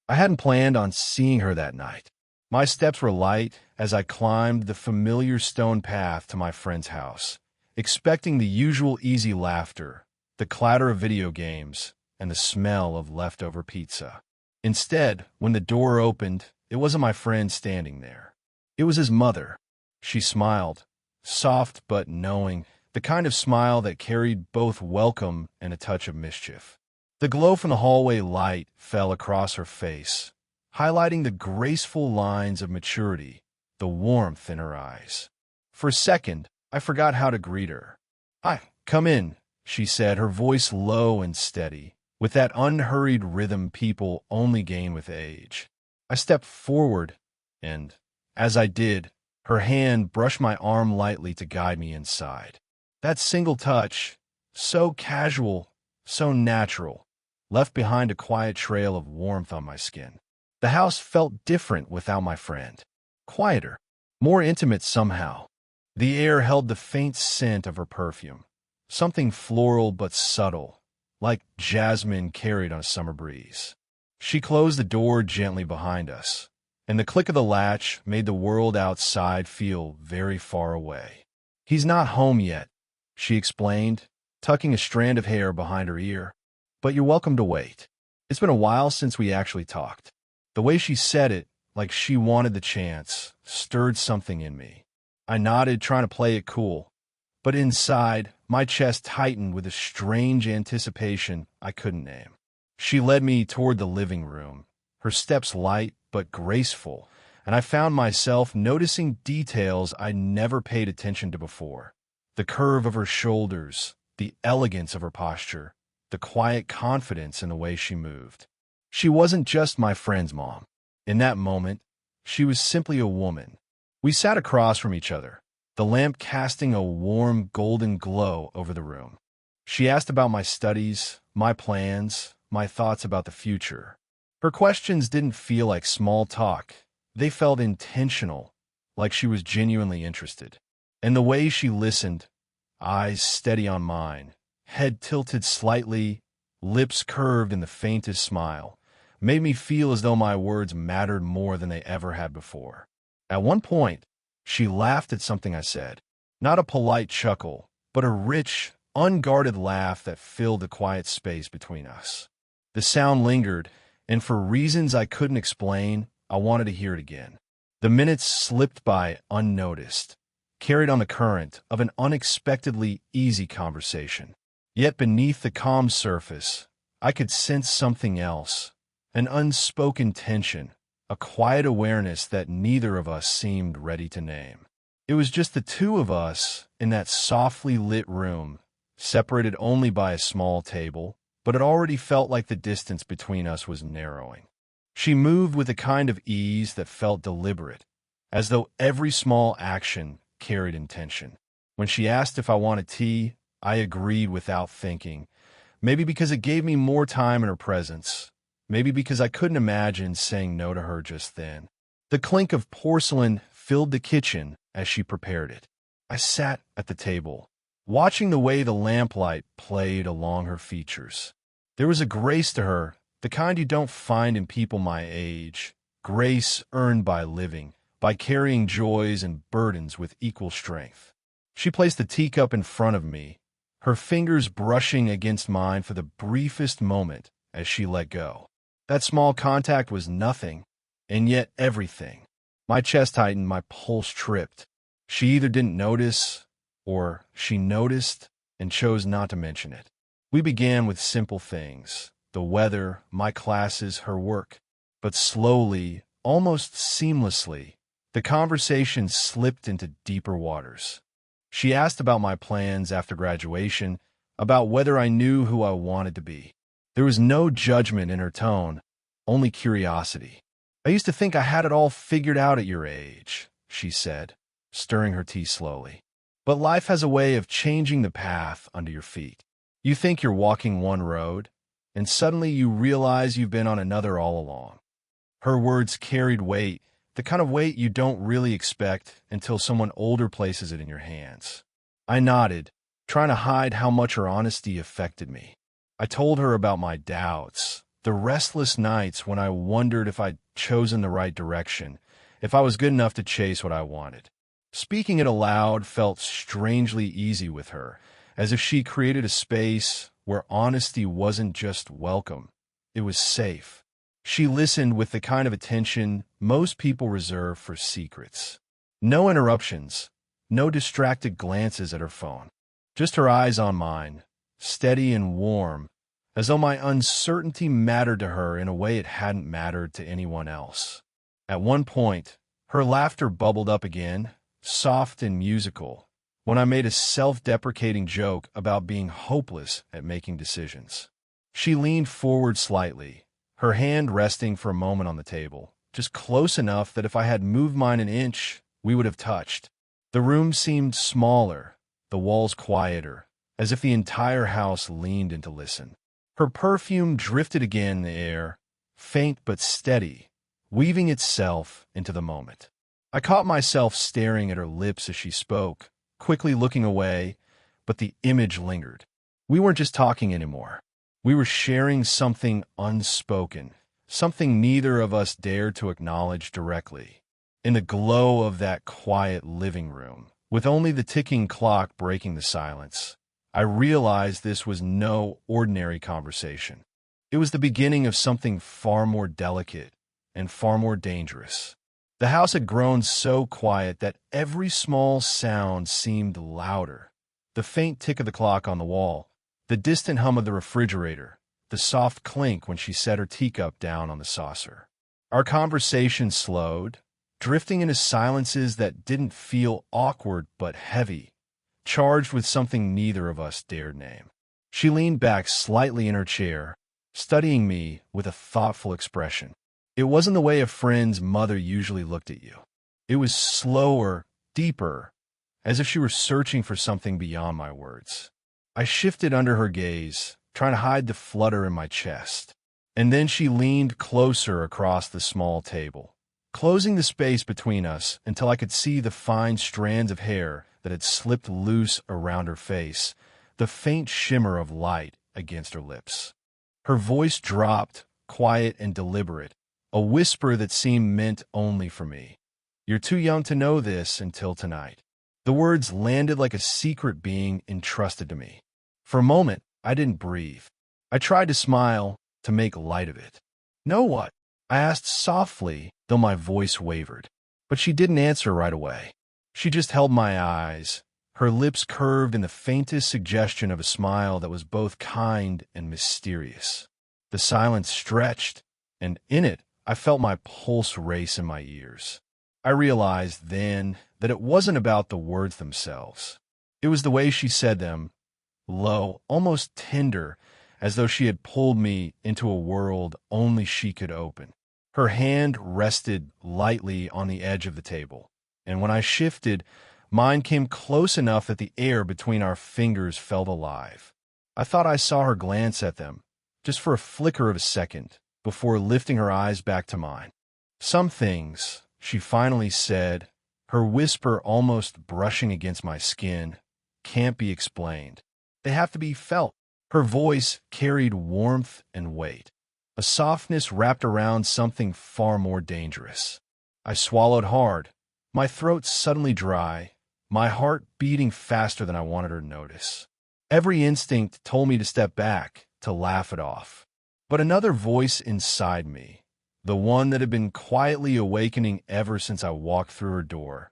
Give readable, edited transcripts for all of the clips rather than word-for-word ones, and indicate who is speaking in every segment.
Speaker 1: I hadn't planned on seeing her that night. My steps were light as I climbed the familiar stone path to my friend's house, expecting the usual easy laughter, the clatter of video games, and the smell of leftover pizza. Instead, when the door opened, it wasn't my friend standing there. It was his mother. She smiled, soft but knowing, the kind of smile that carried both welcome and a touch of mischief. The glow from the hallway light fell across her face, highlighting the graceful lines of maturity, the warmth in her eyes. For a second, I forgot how to greet her. "Hi, come in," she said, her voice low and steady, with that unhurried rhythm people only gain with age. I stepped forward, and, as I did, her hand brushed my arm lightly to guide me inside. That single touch, so casual, so natural, left behind a quiet trail of warmth on my skin. The house felt different without my friend. Quieter, more intimate somehow. The air held the faint scent of her perfume, something floral but subtle, like jasmine carried on a summer breeze. She closed the door gently behind us, and the click of the latch made the world outside feel very far away. "He's not home yet," she explained, tucking a strand of hair behind her ear. "But you're welcome to wait. It's been a while since we actually talked." The way she said it, like she wanted the chance, stirred something in me. I nodded, trying to play it cool, but inside, my chest tightened with a strange anticipation I couldn't name. She led me toward the living room, her steps light but graceful, and I found myself noticing details I never paid attention to before. The curve of her shoulders, the elegance of her posture, the quiet confidence in the way she moved. She wasn't just my friend's mom. In that moment, she was simply a woman. We sat across from each other, the lamp casting a warm golden glow over the room. She asked about my studies, my plans, my thoughts about the future. Her questions didn't feel like small talk. They felt intentional, like she was genuinely interested. And the way she listened, eyes steady on mine, head tilted slightly, lips curved in the faintest smile, made me feel as though my words mattered more than they ever had before. At one point, she laughed at something I said. Not a polite chuckle, but a rich, unguarded laugh that filled the quiet space between us. The sound lingered, and for reasons I couldn't explain, I wanted to hear it again. The minutes slipped by unnoticed, carried on the current of an unexpectedly easy conversation. Yet beneath the calm surface, I could sense something else, an unspoken tension, a quiet awareness that neither of us seemed ready to name. It was just the two of us in that softly lit room, separated only by a small table, but it already felt like the distance between us was narrowing. She moved with a kind of ease that felt deliberate, as though every small action carried intention. When she asked if I wanted tea, I agreed without thinking, maybe because it gave me more time in her presence, maybe because I couldn't imagine saying no to her just then. The clink of porcelain filled the kitchen as she prepared it. I sat at the table, watching the way the lamplight played along her features. There was a grace to her, the kind you don't find in people my age, grace earned by living, by carrying joys and burdens with equal strength. She placed the teacup in front of me, her fingers brushing against mine for the briefest moment as she let go. That small contact was nothing, and yet everything. My chest tightened, my pulse tripped. She either didn't notice, or she noticed and chose not to mention it. We began with simple things, the weather, my classes, her work. But slowly, almost seamlessly, the conversation slipped into deeper waters. She asked about my plans after graduation, about whether I knew who I wanted to be. There was no judgment in her tone, only curiosity. "I used to think I had it all figured out at your age," she said, stirring her tea slowly. "But life has a way of changing the path under your feet. You think you're walking one road, and suddenly you realize you've been on another all along." Her words carried weight, the kind of weight you don't really expect until someone older places it in your hands. I nodded, trying to hide how much her honesty affected me. I told her about my doubts, The restless nights when I wondered if I'd chosen the right direction, if I was good enough to chase what I wanted. Speaking it aloud felt strangely easy with her, as if she created a space where honesty wasn't just welcome, it was safe. She listened with the kind of attention most people reserve for secrets. No interruptions, no distracted glances at her phone. Just her eyes on mine, steady and warm, as though my uncertainty mattered to her in a way it hadn't mattered to anyone else. At one point, her laughter bubbled up again, soft and musical, when I made a self-deprecating joke about being hopeless at making decisions. She leaned forward slightly, her hand resting for a moment on the table, just close enough that if I had moved mine an inch, we would have touched. The room seemed smaller, the walls quieter, as if the entire house leaned in to listen. Her perfume drifted again in the air, faint but steady, weaving itself into the moment. I caught myself staring at her lips as she spoke, quickly looking away, but the image lingered. We weren't just talking anymore. We were sharing something unspoken, something neither of us dared to acknowledge directly. In the glow of that quiet living room, with only the ticking clock breaking the silence, I realized this was no ordinary conversation. It was the beginning of something far more delicate and far more dangerous. The house had grown so quiet that every small sound seemed louder. The faint tick of the clock on the wall, the distant hum of the refrigerator, the soft clink when she set her teacup down on the saucer. Our conversation slowed, drifting into silences that didn't feel awkward but heavy, charged with something neither of us dared name. She leaned back slightly in her chair, studying me with a thoughtful expression. It wasn't the way a friend's mother usually looked at you. It was slower, deeper, as if she were searching for something beyond my words. I shifted under her gaze, trying to hide the flutter in my chest. And then she leaned closer across the small table, closing the space between us until I could see the fine strands of hair that had slipped loose around her face, the faint shimmer of light against her lips. Her voice dropped, quiet and deliberate, a whisper that seemed meant only for me. "You're too young to know this until tonight." The words landed like a secret being entrusted to me. For a moment, I didn't breathe. I tried to smile, to make light of it. "Know what?" I asked softly, though my voice wavered. But she didn't answer right away. She just held my eyes, her lips curved in the faintest suggestion of a smile that was both kind and mysterious. The silence stretched, and in it, I felt my pulse race in my ears. I realized then that it wasn't about the words themselves. It was the way she said them, low, almost tender, as though she had pulled me into a world only she could open. Her hand rested lightly on the edge of the table, and when I shifted, mine came close enough that the air between our fingers felt alive. I thought I saw her glance at them, just for a flicker of a second, before lifting her eyes back to mine. "Some things," she finally said, her whisper almost brushing against my skin, "can't be explained. They have to be felt." Her voice carried warmth and weight, a softness wrapped around something far more dangerous. I swallowed hard, my throat suddenly dry, my heart beating faster than I wanted her to notice. Every instinct told me to step back, to laugh it off. But another voice inside me, the one that had been quietly awakening ever since I walked through her door,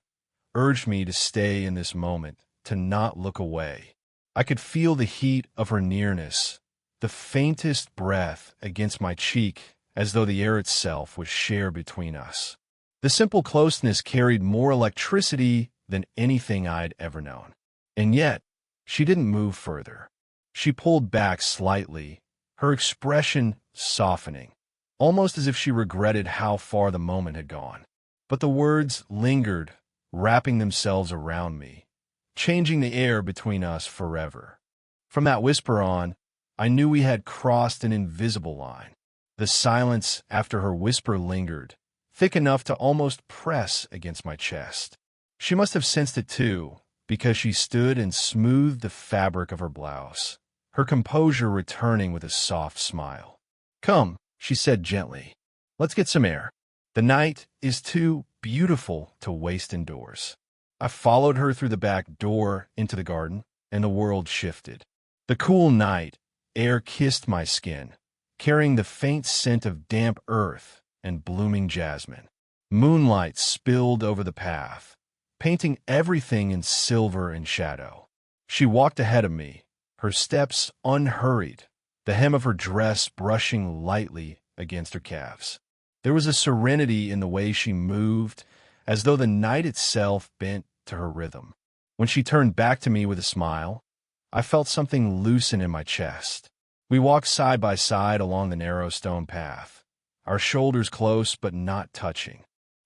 Speaker 1: urged me to stay in this moment, to not look away. I could feel the heat of her nearness, the faintest breath against my cheek, as though the air itself was shared between us. The simple closeness carried more electricity than anything I'd ever known. And yet, she didn't move further. She pulled back slightly, her expression softening, almost as if she regretted how far the moment had gone. But the words lingered, wrapping themselves around me, changing the air between us forever. From that whisper on, I knew we had crossed an invisible line. The silence after her whisper lingered, thick enough to almost press against my chest. She must have sensed it too, because she stood and smoothed the fabric of her blouse, her composure returning with a soft smile. "Come," she said gently. Let's get some air. The night is too beautiful to waste indoors. I followed her through the back door into the garden, and the world shifted. The cool night air kissed my skin, carrying the faint scent of damp earth and blooming jasmine. Moonlight spilled over the path, painting everything in silver and shadow. She walked ahead of me, her steps unhurried, the hem of her dress brushing lightly against her calves. There was a serenity in the way she moved, as though the night itself bent to her rhythm. When she turned back to me with a smile, I felt something loosen in my chest. We walked side by side along the narrow stone path, our shoulders close but not touching.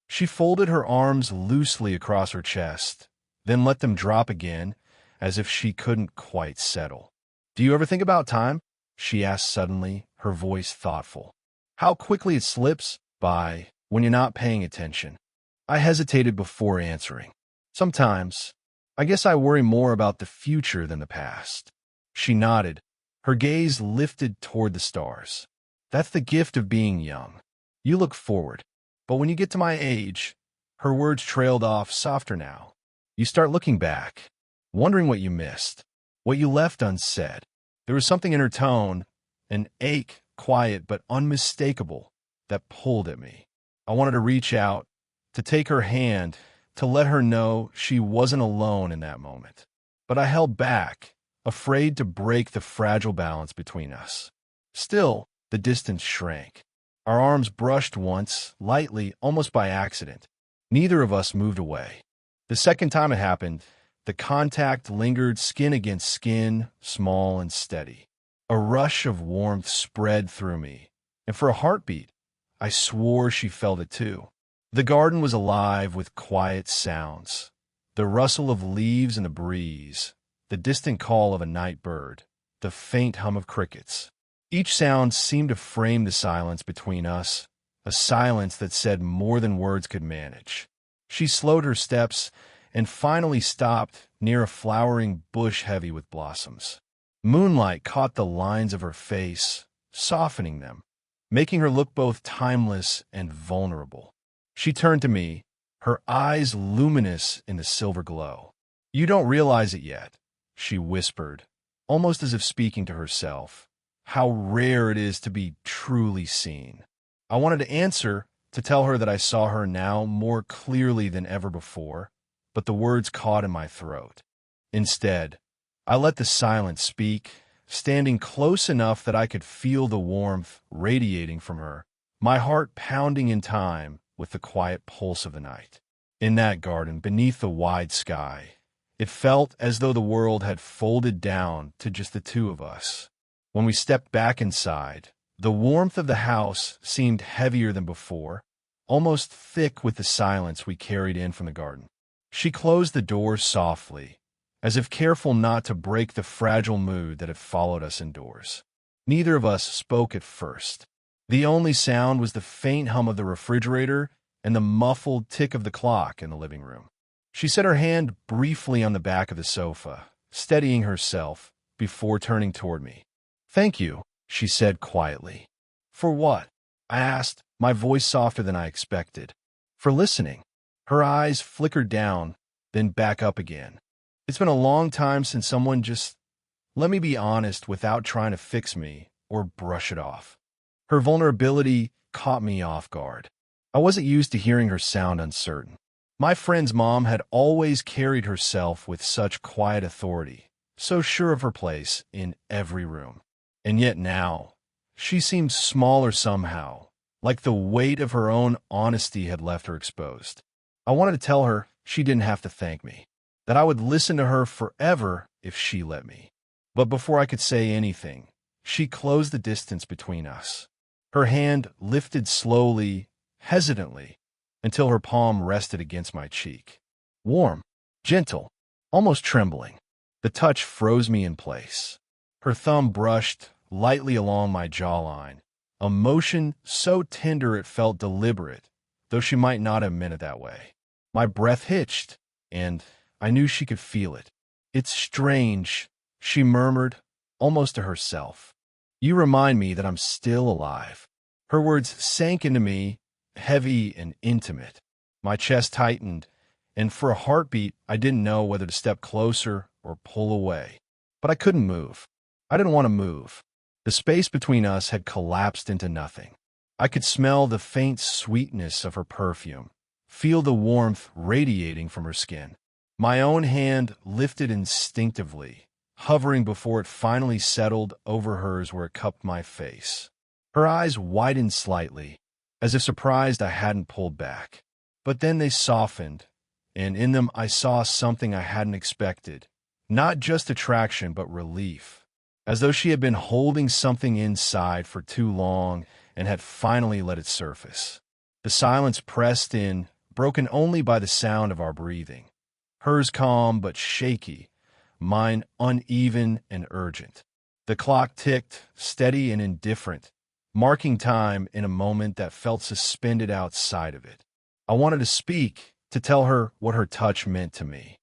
Speaker 1: She folded her arms loosely across her chest, then let them drop again, as if she couldn't quite settle. "Do you ever think about time?" she asked suddenly, her voice thoughtful. "How quickly it slips by when you're not paying attention." I hesitated before answering. "Sometimes. I guess I worry more about the future than the past." She nodded, her gaze lifted toward the stars. "That's the gift of being young. You look forward. But when you get to my age," her words trailed off softer now, "you start looking back, wondering what you missed, what you left unsaid." There was something in her tone, an ache, quiet but unmistakable, that pulled at me. I wanted to reach out, to take her hand, to let her know she wasn't alone in that moment. But I held back, afraid to break the fragile balance between us. Still, the distance shrank. Our arms brushed once, lightly, almost by accident. Neither of us moved away. The second time it happened, the contact lingered skin against skin, small and steady. A rush of warmth spread through me, and for a heartbeat, I swore she felt it too. The garden was alive with quiet sounds, the rustle of leaves in the breeze, the distant call of a night bird, the faint hum of crickets. Each sound seemed to frame the silence between us, a silence that said more than words could manage. She slowed her steps and finally stopped near a flowering bush heavy with blossoms. Moonlight caught the lines of her face, softening them, making her look both timeless and vulnerable. She turned to me, her eyes luminous in the silver glow. "You don't realize it yet," she whispered, almost as if speaking to herself, "how rare it is to be truly seen." I wanted to answer, to tell her that I saw her now more clearly than ever before, but the words caught in my throat. Instead, I let the silence speak, standing close enough that I could feel the warmth radiating from her, my heart pounding in time with the quiet pulse of the night. In that garden, beneath the wide sky, it felt as though the world had folded down to just the two of us. When we stepped back inside, the warmth of the house seemed heavier than before, almost thick with the silence we carried in from the garden. She closed the door softly, as if careful not to break the fragile mood that had followed us indoors. Neither of us spoke at first. The only sound was the faint hum of the refrigerator and the muffled tick of the clock in the living room. She set her hand briefly on the back of the sofa, steadying herself before turning toward me. "Thank you," she said quietly. "For what?" I asked, my voice softer than I expected. "For listening." Her eyes flickered down, then back up again. "It's been a long time since someone just let me be honest without trying to fix me or brush it off." Her vulnerability caught me off guard. I wasn't used to hearing her sound uncertain. My friend's mom had always carried herself with such quiet authority, so sure of her place in every room. And yet now, she seemed smaller somehow, like the weight of her own honesty had left her exposed. I wanted to tell her she didn't have to thank me, that I would listen to her forever if she let me. But before I could say anything, she closed the distance between us. Her hand lifted slowly, hesitantly, until her palm rested against my cheek. Warm, gentle, almost trembling. The touch froze me in place. Her thumb brushed lightly along my jawline, a motion so tender it felt deliberate, though she might not have meant it that way. My breath hitched, and I knew she could feel it. "It's strange," she murmured, almost to herself. "You remind me that I'm still alive." Her words sank into me, heavy and intimate. My chest tightened, and for a heartbeat, I didn't know whether to step closer or pull away. But I couldn't move. I didn't want to move. The space between us had collapsed into nothing. I could smell the faint sweetness of her perfume, feel the warmth radiating from her skin. My own hand lifted instinctively, hovering before it finally settled over hers where it cupped my face. Her eyes widened slightly, as if surprised I hadn't pulled back. But then they softened, and in them I saw something I hadn't expected. Not just attraction, but relief. As though she had been holding something inside for too long and had finally let it surface. The silence pressed in, broken only by the sound of our breathing. Hers calm but shaky, mine uneven and urgent. The clock ticked, steady and indifferent, marking time in a moment that felt suspended outside of it. I wanted to speak, to tell her what her touch meant to me.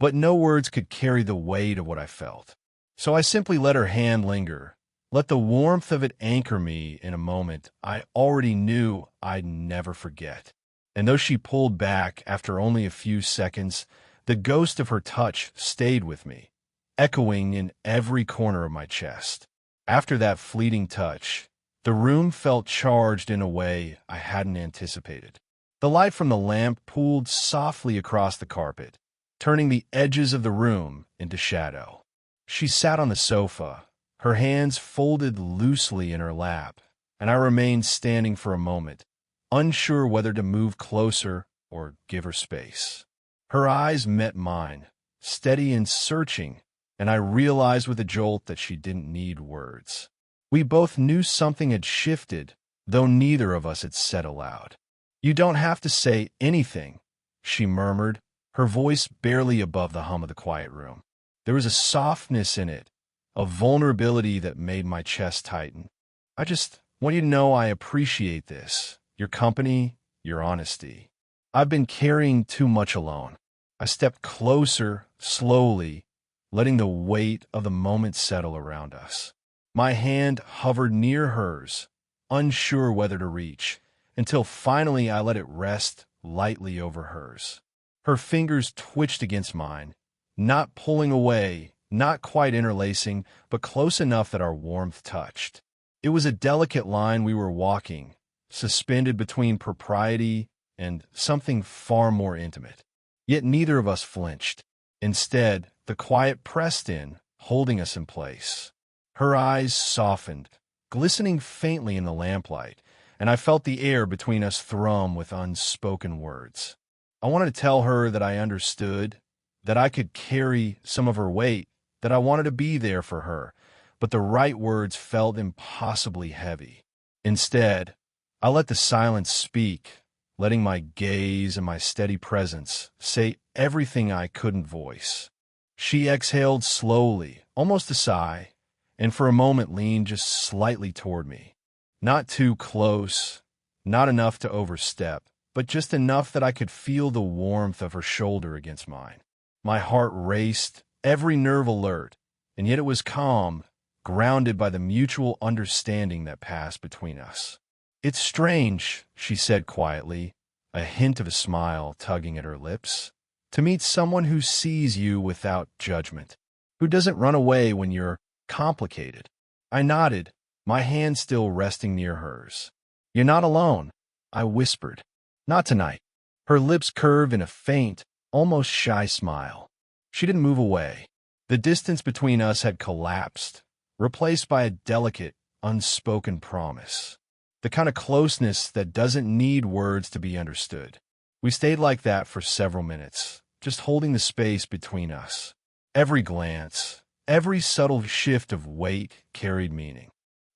Speaker 1: But no words could carry the weight of what I felt. So I simply let her hand linger, let the warmth of it anchor me in a moment I already knew I'd never forget. And though she pulled back after only a few seconds, the ghost of her touch stayed with me, echoing in every corner of my chest. After that fleeting touch, the room felt charged in a way I hadn't anticipated. The light from the lamp pooled softly across the carpet, turning the edges of the room into shadow. She sat on the sofa, her hands folded loosely in her lap, and I remained standing for a moment, unsure whether to move closer or give her space. Her eyes met mine, steady and searching, and I realized with a jolt that she didn't need words. We both knew something had shifted, though neither of us had said aloud. "You don't have to say anything," she murmured, her voice barely above the hum of the quiet room. There was a softness in it, a vulnerability that made my chest tighten. "I just want you to know I appreciate this, your company, your honesty. I've been carrying too much alone." I stepped closer, slowly, letting the weight of the moment settle around us. My hand hovered near hers, unsure whether to reach, until finally I let it rest lightly over hers. Her fingers twitched against mine, not pulling away, not quite interlacing, but close enough that our warmth touched. It was a delicate line we were walking, suspended between propriety and something far more intimate. Yet neither of us flinched. Instead, the quiet pressed in, holding us in place. Her eyes softened, glistening faintly in the lamplight, and I felt the air between us thrum with unspoken words. I wanted to tell her that I understood, that I could carry some of her weight, that I wanted to be there for her, but the right words felt impossibly heavy. Instead, I let the silence speak, letting my gaze and my steady presence say everything I couldn't voice. She exhaled slowly, almost a sigh, and for a moment leaned just slightly toward me. Not too close, not enough to overstep, but just enough that I could feel the warmth of her shoulder against mine. My heart raced, every nerve alert, and yet it was calm, grounded by the mutual understanding that passed between us. "It's strange," she said quietly, a hint of a smile tugging at her lips, "to meet someone who sees you without judgment, who doesn't run away when you're complicated." I nodded, my hand still resting near hers. "You're not alone," I whispered. "Not tonight." Her lips curved in a faint, almost shy smile. She didn't move away. The distance between us had collapsed, replaced by a delicate, unspoken promise. The kind of closeness that doesn't need words to be understood. We stayed like that for several minutes, just holding the space between us. Every glance, every subtle shift of weight carried meaning.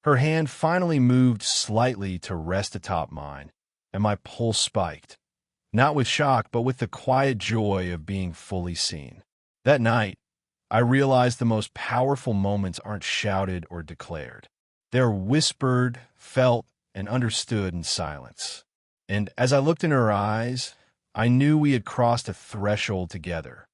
Speaker 1: Her hand finally moved slightly to rest atop mine, and my pulse spiked. Not with shock, but with the quiet joy of being fully seen. That night, I realized the most powerful moments aren't shouted or declared. They're whispered, felt, and understood in silence. And as I looked in her eyes, I knew we had crossed a threshold together,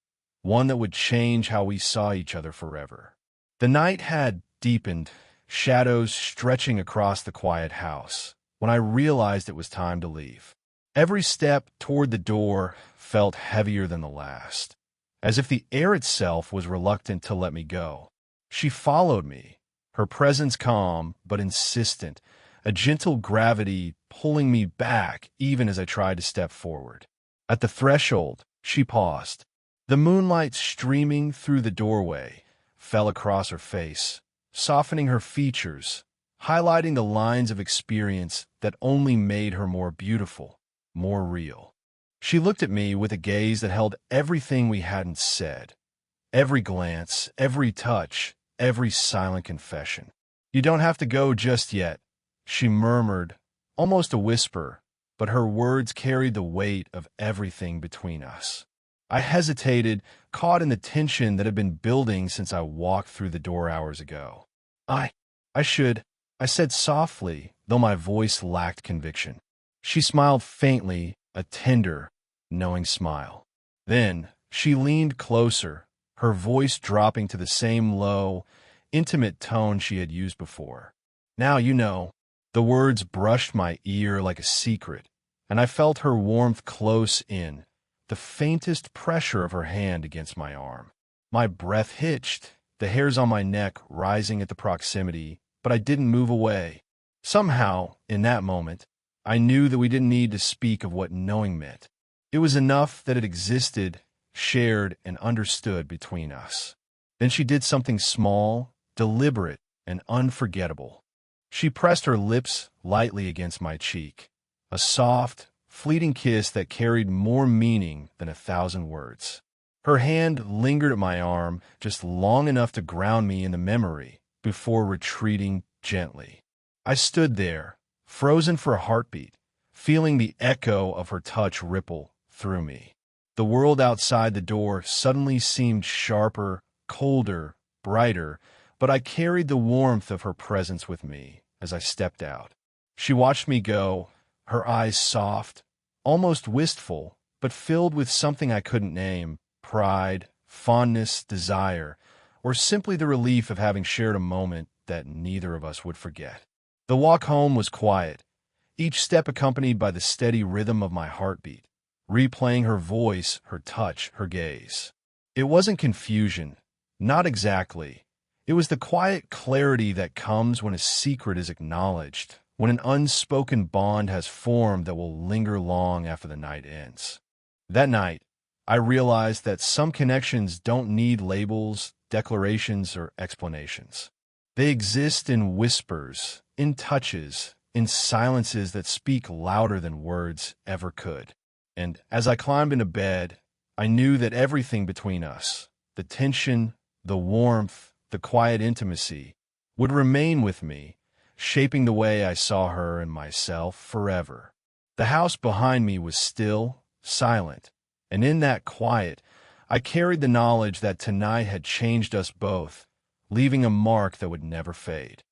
Speaker 1: one that would change how we saw each other forever. The night had deepened, shadows stretching across the quiet house, when I realized it was time to leave. Every step toward the door felt heavier than the last, as if the air itself was reluctant to let me go. She followed me, her presence calm but insistent, a gentle gravity pulling me back even as I tried to step forward. At the threshold, she paused. The moonlight streaming through the doorway fell across her face, softening her features, highlighting the lines of experience that only made her more beautiful, more real. She looked at me with a gaze that held everything we hadn't said. Every glance, every touch, every silent confession. "You don't have to go just yet," she murmured, almost a whisper, but her words carried the weight of everything between us. I hesitated, caught in the tension that had been building since I walked through the door hours ago. I should, I said softly, though my voice lacked conviction. She smiled faintly, a tender, knowing smile. Then she leaned closer, her voice dropping to the same low, intimate tone she had used before. "Now you know." The words brushed my ear like a secret, and I felt her warmth close in, the faintest pressure of her hand against my arm. My breath hitched, the hairs on my neck rising at the proximity, but I didn't move away. Somehow, in that moment, I knew that we didn't need to speak of what knowing meant. It was enough that it existed, shared, and understood between us. Then she did something small, deliberate, and unforgettable. She pressed her lips lightly against my cheek, a soft, fleeting kiss that carried more meaning than 1,000 words. Her hand lingered at my arm just long enough to ground me in the memory before retreating gently. I stood there, frozen for a heartbeat, feeling the echo of her touch ripple through me. The world outside the door suddenly seemed sharper, colder, brighter, but I carried the warmth of her presence with me as I stepped out. She watched me go, her eyes soft, almost wistful, but filled with something I couldn't name: pride, fondness, desire, or simply the relief of having shared a moment that neither of us would forget. The walk home was quiet, each step accompanied by the steady rhythm of my heartbeat, replaying her voice, her touch, her gaze. It wasn't confusion, not exactly. It was the quiet clarity that comes when a secret is acknowledged, when an unspoken bond has formed that will linger long after the night ends. That night, I realized that some connections don't need labels, declarations, or explanations. They exist in whispers, in touches, in silences that speak louder than words ever could. And as I climbed into bed, I knew that everything between us, the tension, the warmth, the quiet intimacy, would remain with me, shaping the way I saw her and myself forever. The house behind me was still, silent, and in that quiet, I carried the knowledge that tonight had changed us both, leaving a mark that would never fade.